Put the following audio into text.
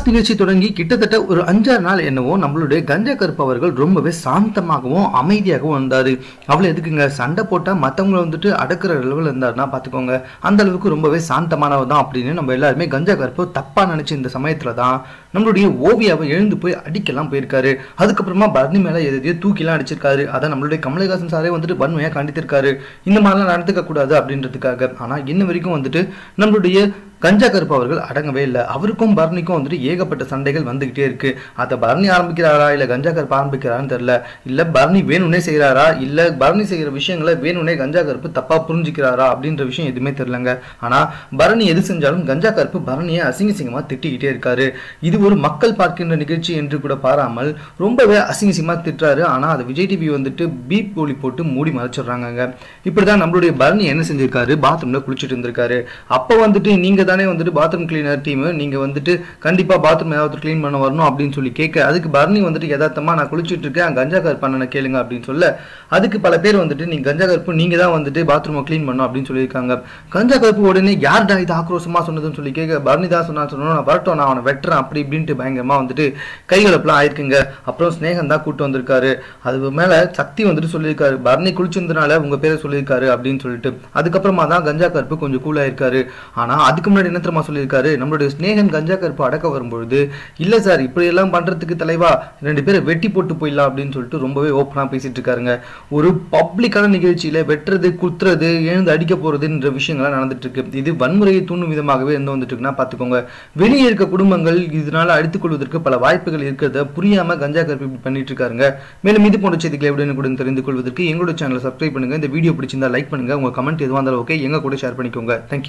நிகழ்ச்சி தொடங்கி கிட்டத்தட்ட ஒரு 5-6 நாள் என்னவோ நம்மளுடைய கஞ்சா கருப்பு அவர்கள் ரொம்பவே சாந்தமாகவும் அமைதியாகவும் இருந்தாரு. அவ்வளவு எதுக்குங்க சண்டை போட்டா மத்தவங்களை வந்துட்டு அடக்குற அளவில் இருந்தாருன்னா பாத்துக்கோங்க. அந்த அளவுக்கு ரொம்பவே சாந்தமானவர் தான் அப்படின்னு நம்ம எல்லாருமே கஞ்சா கருப்பு தப்பா நினைச்சு இந்த சமயத்துல தான் நம்மளுடைய ஓவியாவை எழுந்து போய் அடிக்கலாம் போயிருக்காரு. அதுக்கப்புறமா பர்னி மேல எதையோ தூக்கிலாம் அடிச்சிருக்காரு. அதை நம்மளுடைய கமலஹாசன் சாரே வந்துட்டு வன்மையா கண்டித்திருக்காரு. இந்த மாதிரிலாம் நடந்துக்க கூடாது அப்படின்றதுக்காக. ஆனா இன்ன வரைக்கும் வந்துட்டு நம்மளுடைய கஞ்சா கருப்பு அவர்கள் அடங்கவே இல்லை. அவருக்கும் பர்னிக்கும் வந்துட்டு ஏகப்பட்ட சண்டைகள் வந்துகிட்டே இருக்கு. அதை பர்னி ஆரம்பிக்கிறாரா இல்ல கஞ்சா கருப்பு ஆரம்பிக்கிறாரான்னு தெரியல. இல்ல பர்னி வேணும்னே செய்யறாரா இல்ல பர்னி செய்யற விஷயங்களை வேணும்னே கஞ்சா கருப்பு தப்பா புரிஞ்சுக்கிறாரா அப்படின்ற விஷயம் எதுவுமே தெரியலங்க. ஆனா பர்னி எது செஞ்சாலும் கஞ்சா கருப்பு பர்னியை அசிங்கமா திட்டிக்கிட்டே இருக்காரு. இது ஒரு மக்கள் பார்க்கின்ற நிகழ்ச்சி என்று கூட பாராமல் ரொம்பவே அசிங்கமா திட்டுறாரு. ஆனா அதை விஜய் டிவி வந்துட்டு பீப் ஒலி போட்டு மூடி மறைச்சிடுறாங்க. இப்படிதான் நம்மளுடைய பர்னி என்ன செஞ்சிருக்காரு, பாத்ரூம்ல குளிச்சுட்டு இருந்திருக்காரு. அப்ப வந்துட்டு நீங்க தானே வந்துட்டு பாத்ரூம் கிளீனர் டீம், நீங்க வந்துட்டு கண்டிப்பா பாத்ரூம் ஏதாவது கிளீன் பண்ண வரணும் அப்படின்னு சொல்லி கேட்க, அதுக்கு பர்னி வந்துட்டு யதார்த்தமா நான் குளிச்சுட்டு இருக்கேன் கஞ்சா கருப்பு பண்ண கேளுங்க அப்படின்னு சொல்ல, அதுக்கு பல பேர் வந்துட்டு நீங்க கஞ்சா கருப்பு நீங்க தான் வந்துட்டு பாத்ரூம் கிளீன் பண்ணணும் அப்படின்னு சொல்லியிருக்காங்க. கஞ்சா கருப்பு உடனே யார்டா இது ஆக்ரோஷமா சொன்னதுன்னு சொல்லி கேட்க, பர்னி தான் சொன்னோம் நான் வரட்டும் நான் அவனை வெட்டுறேன் அப்படி இப்படின்ட்டு பயங்கரமா வந்துட்டு கைகலப்பெல்லாம் ஆயிருக்குங்க. அப்புறம் ஸ்னேகன் தான் கூட்டு வந்திருக்காரு. அது மேல சக்தி வந்துட்டு சொல்லியிருக்காரு பர்னி குளிச்சிருந்தனால உங்க பேரை சொல்லியிருக்காரு அப்படின்னு சொல்லிட்டு. அதுக்கப்புறமா தான் கஞ்சா கருப்பு கொஞ்சம் கூலா இருக்காரு. ஆனா அதுக்கு முன்னாடி என்ன தெரியுமா சொல்லியிருக்காரு, நம்மளுடைய ஸ்னேகன் கஞ்சா கருப்பு அடக்க வரும்பொழுது இல்ல சார் இப்படி எல்லாம் பண்றதுக்கு தலைவா 2 பேரை வெட்டி போட்டு போயிடலாம் அப்படின்னு சொல்லிட்டு ரொம்பவே ஓப்பனா பேசிட்டு இருக்காருங்க. ஒரு பப்ளிக்கான நிகழ்ச்சியில வெட்டுறது குத்துறது எழுந்து அடிக்க போறதுன்ற விஷயங்கள்லாம் நடந்துட்டு இருக்கு. இது வன்முறையை தூண்டும் விதமாகவே இருந்து வந்துட்டு இருக்குன்னா பாத்துக்கோங்க. வெளியே இருக்க குடும்பங்கள் இதனால அடித்துக் கொள்வதற்கு பல வாய்ப்புகள் இருக்கிறத புரியாம கஞ்சா கருப்பு இப்படி பண்ணிட்டு இருக்காருங்க. மேலும் இது போன்ற செய்திகளை எப்படி தெரிந்து கொள்வதற்கு எங்களோட சேனலை சப்ஸ்கிரைப் பண்ணுங்க. இந்த வீடியோ பிடிச்சிருந்தா லைக் பண்ணுங்க. உங்க கமெண்ட் எதுவாக இருந்தாலும் ஓகே எங்க கூட ஷேர் பண்ணிக்கோங்க. தேங்க்யூ.